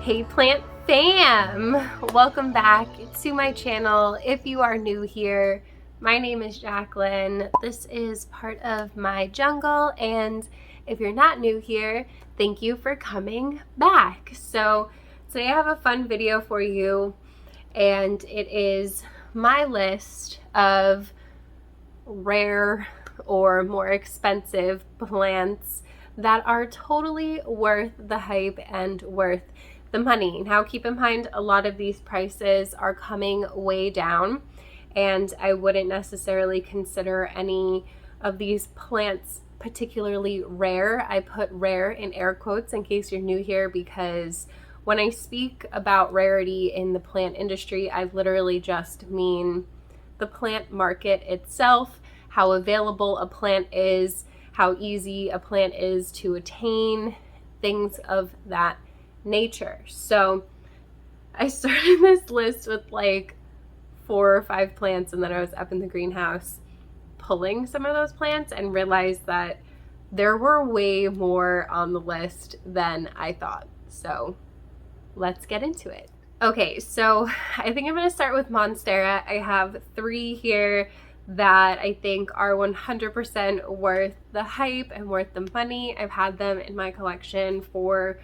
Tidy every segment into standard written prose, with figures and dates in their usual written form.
Hey plant fam! Welcome back to my channel. If you are new here, my name is Jacqueline. This is part of my jungle, and if you're not new here, thank you for coming back. So today I have a fun video for you, and it is my list of rare or more expensive plants that are totally worth the hype and worth the money. Now keep in mind, a lot of these prices are coming way down, and I wouldn't necessarily consider any of these plants particularly rare. I put rare in air quotes in case you're new here, because when I speak about rarity in the plant industry, I literally just mean the plant market itself, how available a plant is, how easy a plant is to attain, things of that nature. So I started this list with like 4 or 5 plants, and then I was up in the greenhouse pulling some of those plants and realized that there were way more on the list than I thought. So let's get into it. Okay, so I think I'm going to start with Monstera. I have 3 here that I think are 100% worth the hype and worth the money. I've had them in my collection for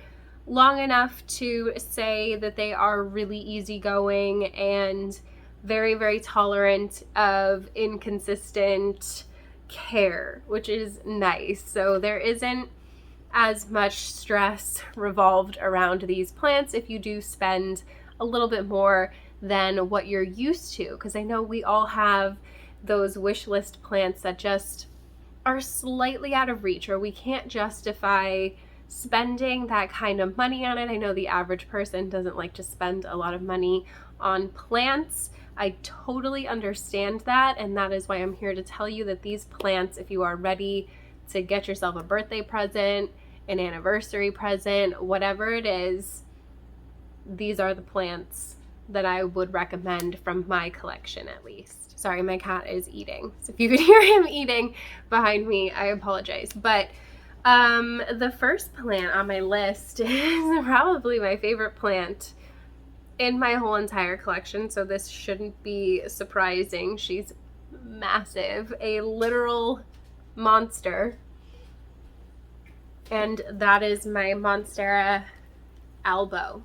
long enough to say that they are really easygoing and very, very tolerant of inconsistent care, which is nice. So there isn't as much stress revolved around these plants if you do spend a little bit more than what you're used to, because I know we all have those wish list plants that just are slightly out of reach, or we can't justify spending that kind of money on it. I know the average person doesn't like to spend a lot of money on plants. I totally understand that, and that is why I'm here to tell you that these plants, if you are ready to get yourself a birthday present, an anniversary present, whatever it is, these are the plants that I would recommend from my collection, at least. Sorry, my cat is eating, so if you could hear him eating behind me, I apologize. But the first plant on my list is probably my favorite plant in my whole entire collection, so this shouldn't be surprising. She's massive, a literal monster, and that is my Monstera Elbow.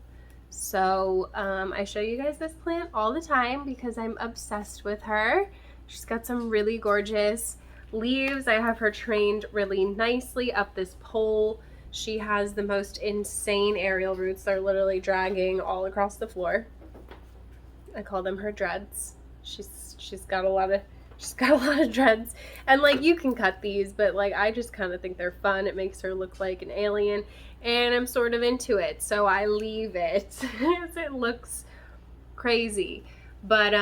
So I show you guys this plant all the time because I'm obsessed with her. She's got some really gorgeous leaves. I have her trained really nicely up this pole. She has the most insane aerial roots. They're literally dragging all across the floor. I call them her dreads. She's got a lot of dreads, and like, you can cut these, but like, I just kind of think they're fun. It makes her look like an alien, and I'm sort of into it, so I leave it. It looks crazy, but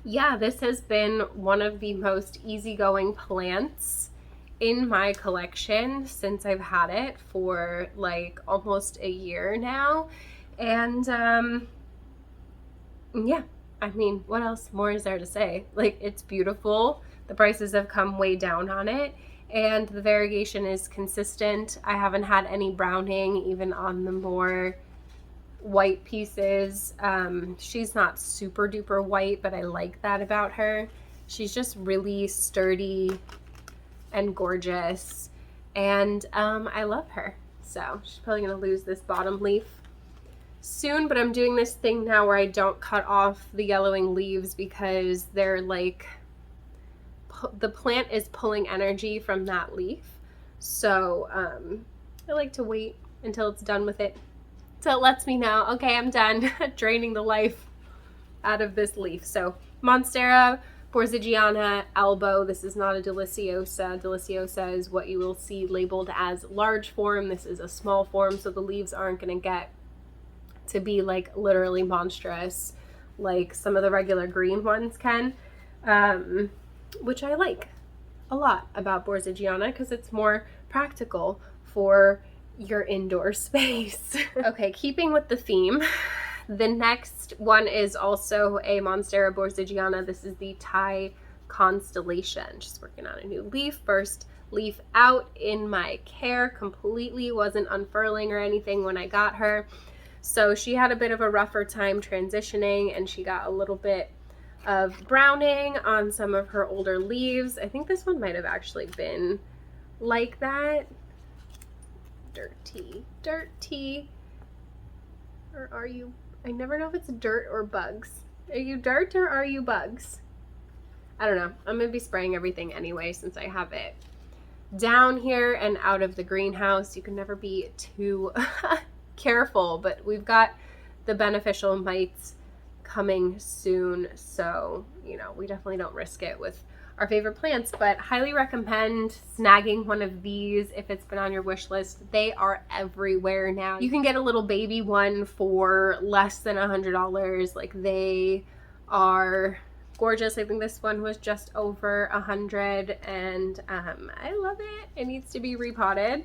yeah, this has been one of the most easygoing plants in my collection since I've had it for like almost a year now. And yeah, I mean, what else more is there to say? Like, it's beautiful. The prices have come way down on it, and the variegation is consistent. I haven't had any browning even on the more white pieces. She's not super duper white, but I like that about her. She's just really sturdy and gorgeous, and I love her. So she's probably gonna lose this bottom leaf soon, but I'm doing this thing now where I don't cut off the yellowing leaves because they're like, the plant is pulling energy from that leaf. So I like to wait until it's done with it, so it lets me know, okay, I'm done draining the life out of this leaf. So Monstera Borsigiana Elbow. This is not a deliciosa. Deliciosa is what you will see labeled as large form. This is a small form, so the leaves aren't going to get to be like literally monstrous like some of the regular green ones can, which I like a lot about Borsigiana because it's more practical for your indoor space. Okay, keeping with the theme, the next one is also a Monstera Borsigiana. This is the Thai Constellation. Just working on a new leaf. First leaf out in my care completely. Wasn't unfurling or anything when I got her. So she had a bit of a rougher time transitioning, and she got a little bit of browning on some of her older leaves. I think this one might have actually been like that. Dirty. Or are you, I never know if it's dirt or bugs. Are you dirt or are you bugs? I don't know. I'm gonna be spraying everything anyway since I have it down here and out of the greenhouse. You can never be too careful, but we've got the beneficial mites coming soon, so you know, we definitely don't risk it with our favorite plants. But highly recommend snagging one of these if it's been on your wish list. They are everywhere now. You can get a little baby one for less than $100. Like, they are gorgeous. I think this one was just over 100, and I love it. It needs to be repotted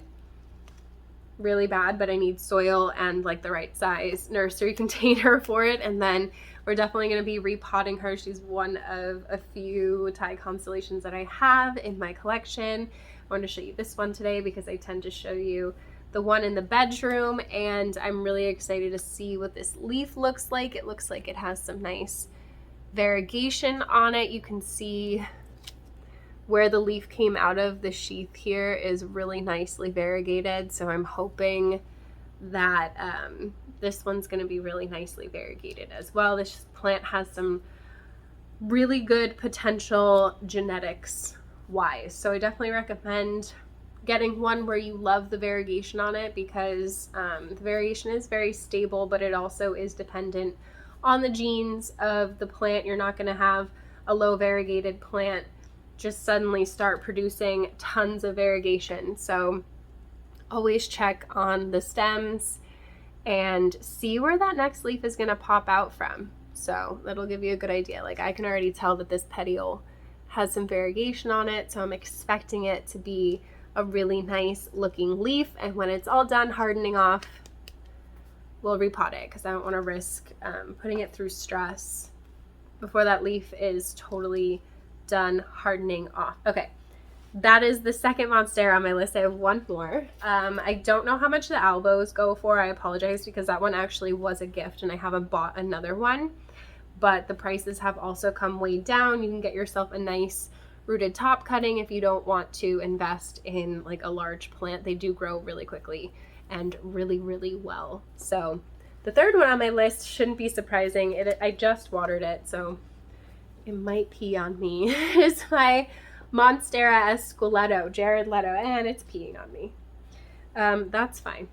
really bad, but I need soil and like the right size nursery container for it. And then we're definitely going to be repotting her. She's one of a few Thai constellations that I have in my collection. I want to show you this one today because I tend to show you the one in the bedroom, and I'm really excited to see what this leaf looks like. It looks like it has some nice variegation on it. You can see where the leaf came out of. The sheath here is really nicely variegated, so I'm hoping that this one's going to be really nicely variegated as well. This plant has some really good potential genetics wise, so I definitely recommend getting one where you love the variegation on it, because the variation is very stable, but it also is dependent on the genes of the plant. You're not going to have a low variegated plant just suddenly start producing tons of variegation. So always check on the stems and see where that next leaf is going to pop out from. So that'll give you a good idea. Like, I can already tell that this petiole has some variegation on it, so I'm expecting it to be a really nice looking leaf. And when it's all done hardening off, we'll repot it, because I don't want to risk putting it through stress before that leaf is totally done hardening off. Okay, that is the second Monstera on my list. I have one more. I don't know how much the albos go for. I apologize, because that one actually was a gift and I haven't bought another one, but the prices have also come way down. You can get yourself a nice rooted top cutting if you don't want to invest in like a large plant. They do grow really quickly and really, really well. So the third one on my list shouldn't be surprising. I just watered it, so it might pee on me. It's my Monstera Escalado, Jared Leto, and it's peeing on me. That's fine.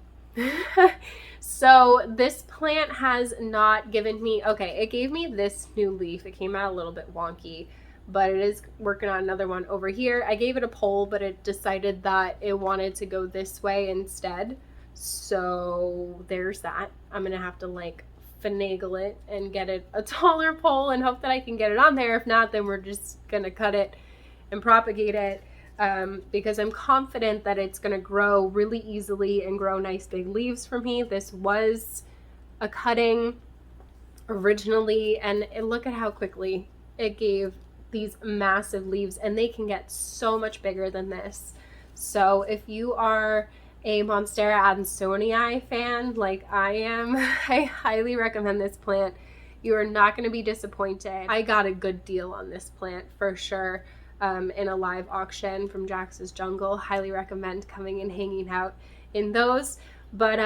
So this plant has not given me, okay, it gave me this new leaf. It came out a little bit wonky, but it is working on another one over here. I gave it a poll, but it decided that it wanted to go this way instead. So there's that. I'm gonna have to like finagle it and get it a taller pole and hope that I can get it on there. If not, then we're just gonna cut it and propagate it, because I'm confident that it's gonna grow really easily and grow nice big leaves for me. This was a cutting originally, and look at how quickly it gave these massive leaves, and they can get so much bigger than this. So if you are a Monstera Adansonii fan like I am, I highly recommend this plant. You are not going to be disappointed. I got a good deal on this plant for sure in a live auction from Jax's Jungle. Highly recommend coming and hanging out in those. But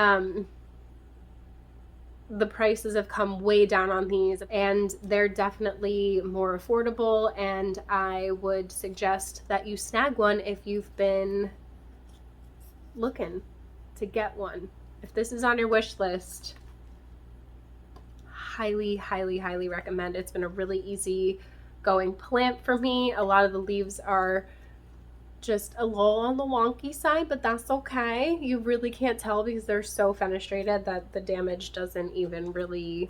the prices have come way down on these, and they're definitely more affordable, and I would suggest that you snag one if you've been looking to get one. If this is on your wish list, highly, highly, highly recommend. It's been a really easy going plant for me. A lot of the leaves are just a little on the wonky side, but that's okay. You really can't tell because they're so fenestrated that the damage doesn't even really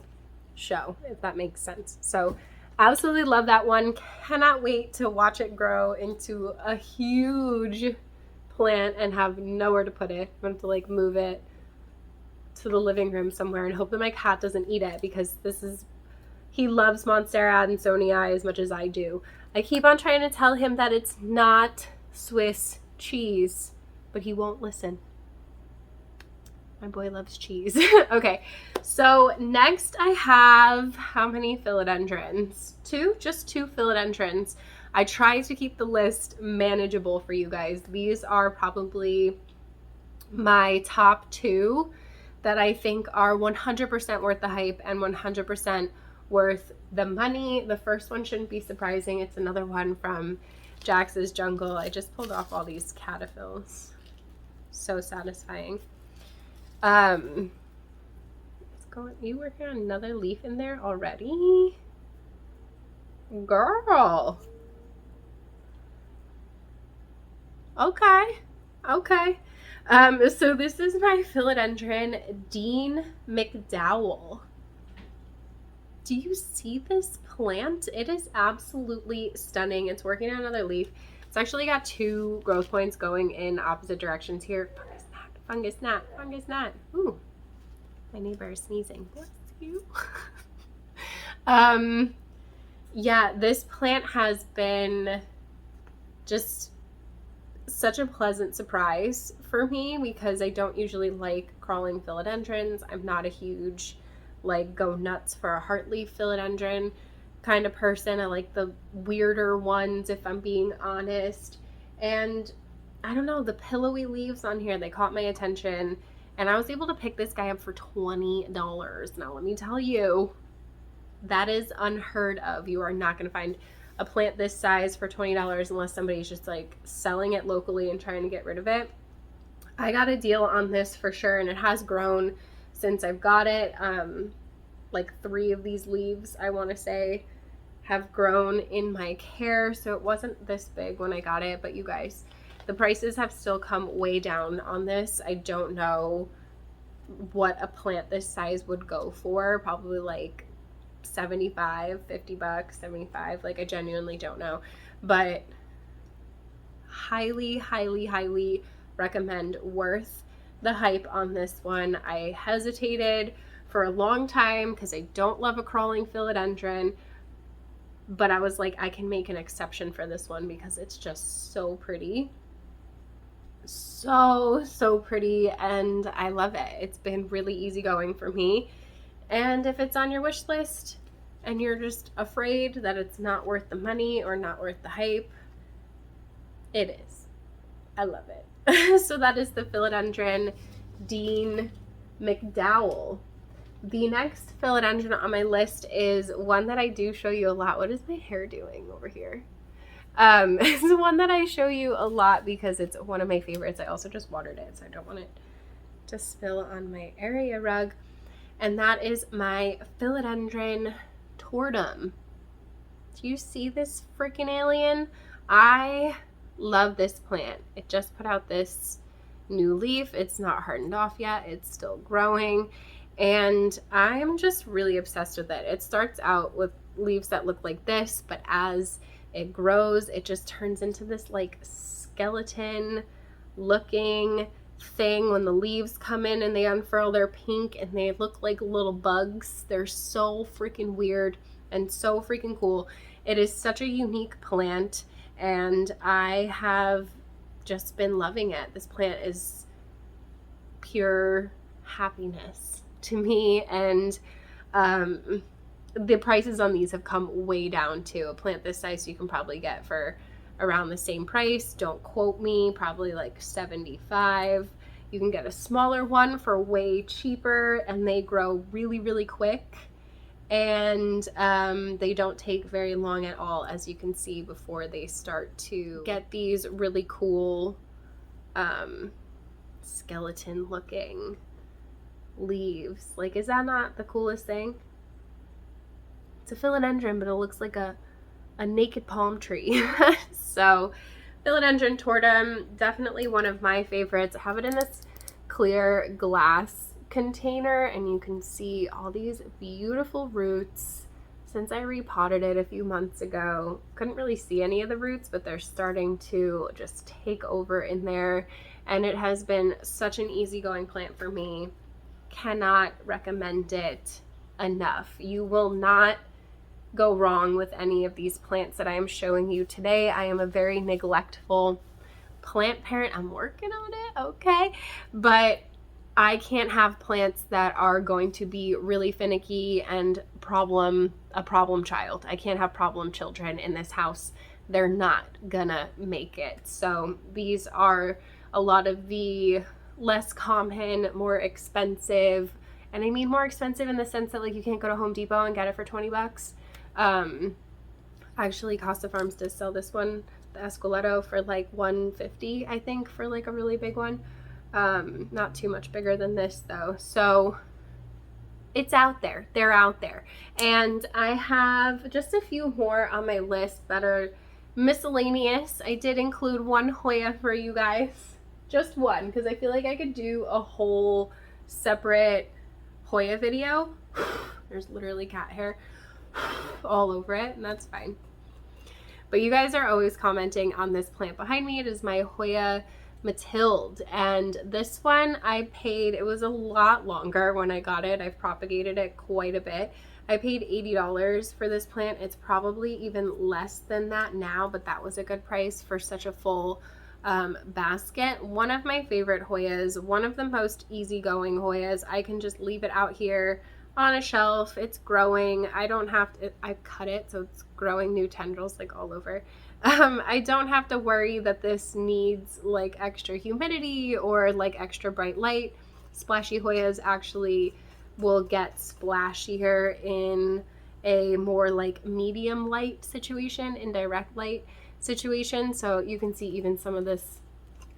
show, if that makes sense. So absolutely love that one. Cannot wait to watch it grow into a huge plant and have nowhere to put it. I'm going to have to like move it to the living room somewhere and hope that my cat doesn't eat it, because he loves Monstera Adansonii as much as I do. I keep on trying to tell him that it's not Swiss cheese, but he won't listen. My boy loves cheese. Okay, so next I have, how many philodendrons? Two? Just two philodendrons. I try to keep the list manageable for you guys. These are probably my top two that I think are 100% worth the hype and 100% worth the money. The first one shouldn't be surprising. It's another one from Jax's Jungle. I just pulled off all these cataphils. So satisfying. Let's go. You working on another leaf in there already? Girl. Okay. Okay. So this is my philodendron Dean McDowell. Do you see this plant? It is absolutely stunning. It's working on another leaf. It's actually got two growth points going in opposite directions here. Fungus gnat, fungus gnat. Ooh, my neighbor is sneezing. Bless you. Yeah, this plant has been just such a pleasant surprise for me because I don't usually like crawling philodendrons. I'm not a huge like go nuts for a heartleaf philodendron kind of person. I like the weirder ones if I'm being honest. And I don't know, the pillowy leaves on here, they caught my attention, and I was able to pick this guy up for $20. Now let me tell you, that is unheard of. You are not going to find a plant this size for $20 unless somebody's just like selling it locally and trying to get rid of it. I got a deal on this for sure, and it has grown since I've got it. Like 3 of these leaves, I want to say, have grown in my care, so it wasn't this big when I got it. But you guys, the prices have still come way down on this. I don't know what a plant this size would go for. Probably like 75, 50 bucks, 75. Like I genuinely don't know, but highly, highly, highly recommend. Worth the hype on this one. I hesitated for a long time because I don't love a crawling philodendron, but I was like, I can make an exception for this one because it's just so pretty. So pretty, and I love it. It's been really easygoing for me. And if it's on your wish list and you're just afraid that it's not worth the money or not worth the hype, it is. I love it. So that is the philodendron Dean McDowell. The next philodendron on my list is one that I do show you a lot. What is my hair doing over here? It's one that I show you a lot because it's one of my favorites. I also just watered it, so I don't want it to spill on my area rug. And that is my philodendron towardum. Do you see this freaking alien? I love this plant. It just put out this new leaf. It's not hardened off yet. It's still growing. And I'm just really obsessed with it. It starts out with leaves that look like this, but as it grows, it just turns into this like skeleton looking thing. When the leaves come in and they unfurl, they're pink and they look like little bugs. They're so freaking weird and so freaking cool. It is such a unique plant, and I have just been loving it. This plant is pure happiness to me, and the prices on these have come way down too. A plant this size you can probably get for around the same price. Don't quote me, probably like $75. You can get a smaller one for way cheaper, and they grow really, really quick, and they don't take very long at all, as you can see, before they start to get these really cool skeleton looking leaves. Like, is that not the coolest thing? It's a philodendron, but it looks like a naked palm tree. So philodendron towardum, definitely one of my favorites. I have it in this clear glass container, and you can see all these beautiful roots. Since I repotted it a few months ago, couldn't really see any of the roots, but they're starting to just take over in there, and it has been such an easygoing plant for me. Cannot recommend it enough. You will not go wrong with any of these plants that I am showing you today. I am a very neglectful plant parent. I'm working on it, okay? But I can't have plants that are going to be really finicky and a problem child. I can't have problem children in this house. They're not gonna make it. So these are a lot of the less common, more expensive, and I mean more expensive in the sense that like you can't go to Home Depot and get it for 20 bucks. Actually, Costa Farms does sell this one, the Escalado, for like $150, I think, for like a really big one. Not too much bigger than this though. So it's out there. They're out there. And I have just a few more on my list that are miscellaneous. I did include one Hoya for you guys. Just one, because I feel like I could do a whole separate Hoya video. There's literally cat hair all over it, and that's fine. But you guys are always commenting on this plant behind me. It is my Hoya Matilde, and this one I paid, it was a lot longer when I got it. I've propagated it quite a bit. I paid $80 for this plant. It's probably even less than that now, but that was a good price for such a full basket. One of my favorite Hoyas, one of the most easygoing Hoyas. I can just leave it out here on a shelf. It's growing. I don't have to, I cut it so it's growing new tendrils like all over. I don't have to worry that this needs like extra humidity or like extra bright light. Splashy Hoyas actually will get splashier in a more like medium light situation, indirect light situation. So you can see even some of this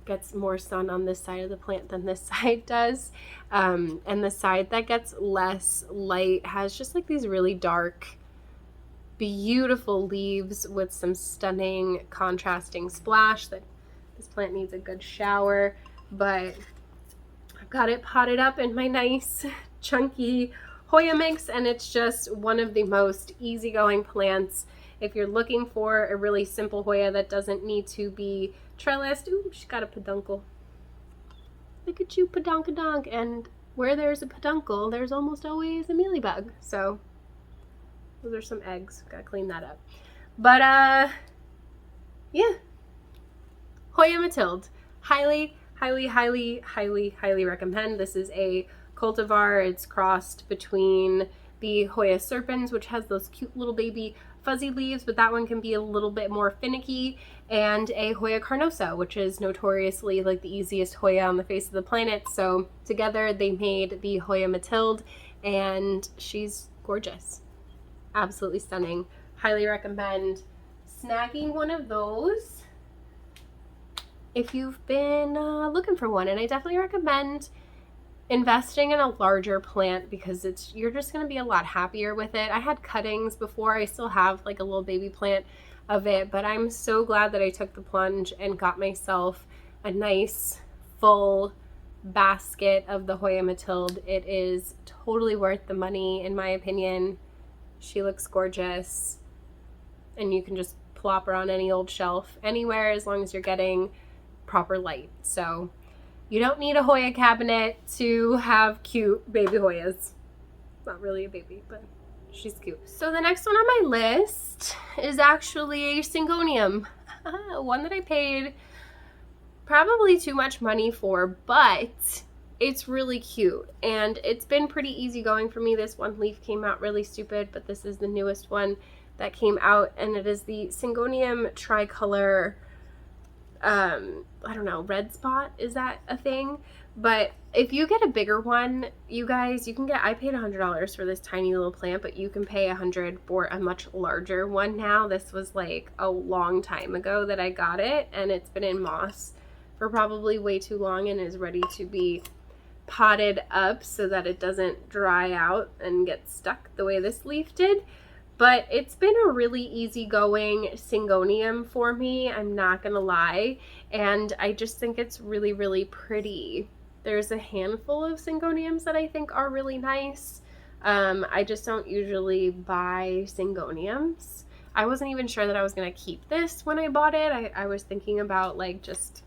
gets more sun on this side of the plant than this side does. And the side that gets less light has just like these really dark, beautiful leaves with some stunning contrasting splash. That this plant needs a good shower, but I've got it potted up in my nice chunky Hoya mix, and it's just one of the most easygoing plants. If you're looking for a really simple Hoya that doesn't need to be trellised, ooh, she's got a peduncle. Look at you, pedunkadunk. And where there's a peduncle, there's almost always a mealybug. So those are some eggs. Gotta clean that up. But yeah, Hoya Matilde. Highly, highly, highly, highly, highly recommend. This is a cultivar. It's crossed between the Hoya serpens, which has those cute little baby fuzzy leaves, but that one can be a little bit more finicky, and a Hoya carnosa, which is notoriously like the easiest Hoya on the face of the planet. So together they made the Hoya Matilde, and she's gorgeous. Absolutely stunning. Highly recommend snagging one of those if you've been looking for one. And I definitely recommend investing in a larger plant because you're just going to be a lot happier with it. I had cuttings before. I still have like a little baby plant of it, but I'm so glad that I took the plunge and got myself a nice full basket of the Hoya Matilde. It is totally worth the money in my opinion. She looks gorgeous, and you can just plop her on any old shelf anywhere as long as you're getting proper light. So you don't need a Hoya cabinet to have cute baby Hoyas. Not really a baby, but she's cute. So the next one on my list is actually a Syngonium. One that I paid probably too much money for, but it's really cute, and it's been pretty easy going for me. This one leaf came out really stupid, but this is the newest one that came out, and it is the Syngonium tricolor, I don't know, red spot, is that a thing? But if you get a bigger one, you guys, you can get, I paid $100 for this tiny little plant, but you can pay $100 for a much larger one now. This was like a long time ago that I got it, and it's been in moss for probably way too long and is ready to be potted up so that it doesn't dry out and get stuck the way this leaf did. But it's been a really easygoing Syngonium for me, I'm not gonna lie, and I just think it's really, really pretty. There's a handful of Syngoniums that I think are really nice. I just don't usually buy Syngoniums. I wasn't even sure that I was gonna keep this when I bought it. I was thinking about like just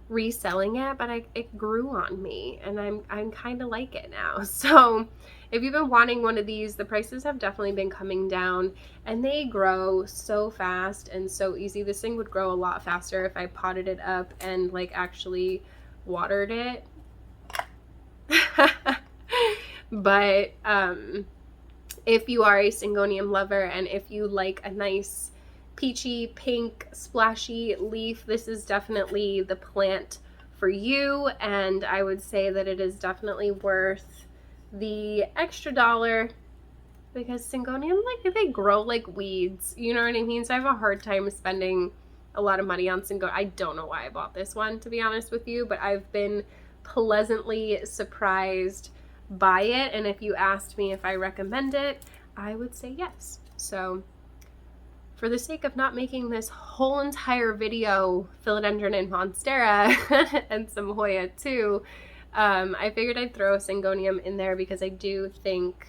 reselling it, but it grew on me, and I'm kind of like it now. So if you've been wanting one of these, the prices have definitely been coming down, and they grow so fast and so easy. This thing would grow a lot faster if I potted it up and like actually watered it. But if you are a Syngonium lover and if you like a nice peachy pink splashy leaf, this is definitely the plant for you, and I would say that it is definitely worth the extra $1 because Syngonium, like, they grow like weeds, you know what I mean? So I have a hard time spending a lot of money on Syngonium. I don't know why I bought this one, to be honest with you, but I've been pleasantly surprised by it, and if you asked me if I recommend it, I would say yes. So for the sake of not making this whole entire video Philodendron and Monstera and some Hoya too, I figured I'd throw a Syngonium in there because I do think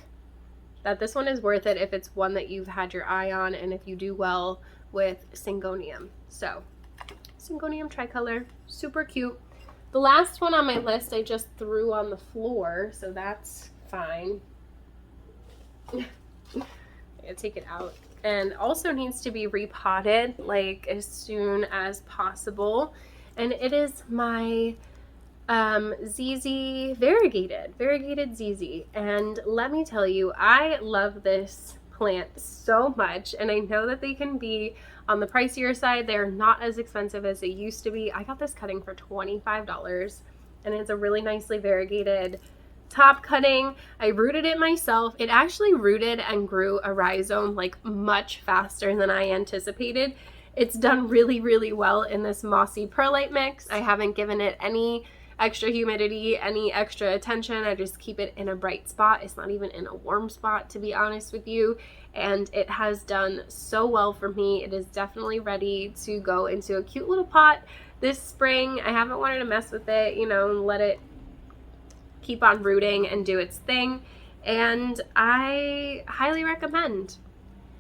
that this one is worth it if it's one that you've had your eye on and if you do well with Syngonium. So Syngonium tricolor, super cute. The last one on my list I just threw on the floor, so that's fine. I gotta take it out. And also needs to be repotted like as soon as possible. And it is my ZZ variegated ZZ. And let me tell you, I love this plant so much, and I know that they can be on the pricier side. They're not as expensive as they used to be. I got this cutting for $25, and it's a really nicely variegated top cutting. I rooted it myself. It actually rooted and grew a rhizome like much faster than I anticipated. It's done really, really well in this mossy perlite mix. I haven't given it any extra humidity, any extra attention. I just keep it in a bright spot. It's not even in a warm spot, to be honest with you. And it has done so well for me. It is definitely ready to go into a cute little pot this spring. I haven't wanted to mess with it, you know, and let it keep on rooting and do its thing. And I highly recommend.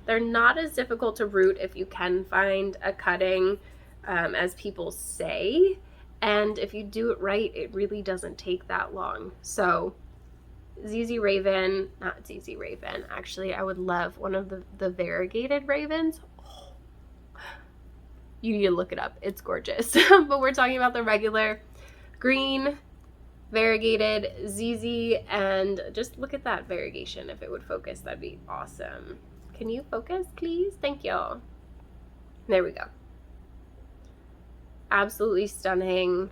They're not as difficult to root if you can find a cutting, as people say. And if you do it right, it really doesn't take that long. So ZZ Raven, not ZZ Raven, actually I would love one of the variegated ravens. Oh, you need to look it up, it's gorgeous. But we're talking about the regular green variegated ZZ, and just look at that variegation. If it would focus, that'd be awesome. Can you focus, please? Thank you. There we go. Absolutely stunning.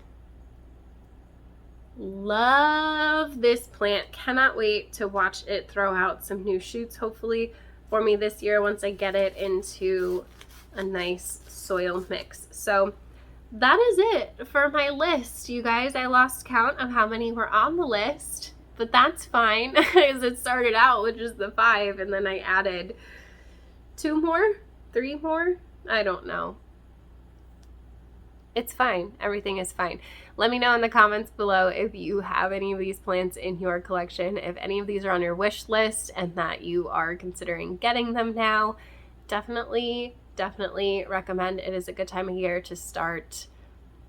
Love this plant. Cannot wait to watch it throw out some new shoots, hopefully for me this year once I get it into a nice soil mix. So that is it for my list, you guys. I lost count of how many were on the list, but that's fine because it started out with just the 5 and then I added 2 more, 3 more, I don't know. It's fine. Everything is fine. Let me know in the comments below if you have any of these plants in your collection, if any of these are on your wish list and that you are considering getting them now. Definitely recommend. It is a good time of year to start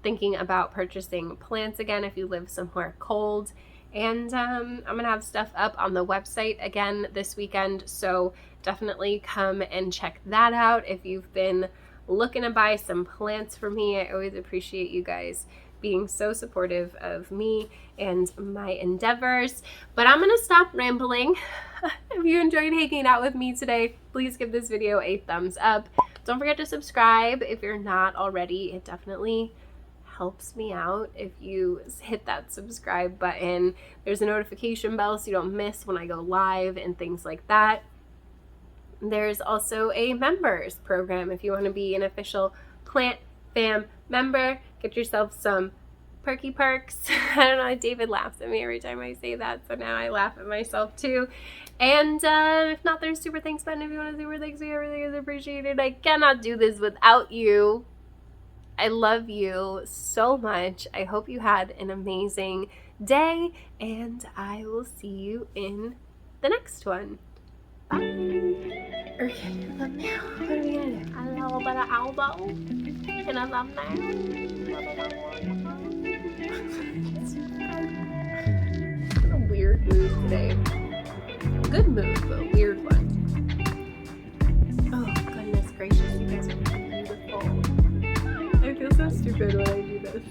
thinking about purchasing plants again if you live somewhere cold. And I'm gonna have stuff up on the website again this weekend, so definitely come and check that out if you've been looking to buy some plants for me. I always appreciate you guys being so supportive of me and my endeavors. But I'm gonna stop rambling. If you enjoyed hanging out with me today, please give this video a thumbs up. Don't forget to subscribe if you're not already. It definitely helps me out if you hit that subscribe button. There's a notification bell so you don't miss when I go live and things like that. There's also a members program if you want to be an official Plant Fam member. Get yourself some perky perks. I don't know, David laughs at me every time I say that, so now I laugh at myself too. And if not, there's super thanks button if you want to super thanks me. Everything is appreciated. I cannot do this without you. I love you so much. I hope you had an amazing day, and I will see you in the next one. Bye. Okay, thumbnail. What are we gonna do? A little bit of elbow and a thumbnail. What a weird mood today. Good mood, but a weird one. Oh, goodness gracious, you guys are beautiful. I feel so stupid when I do this.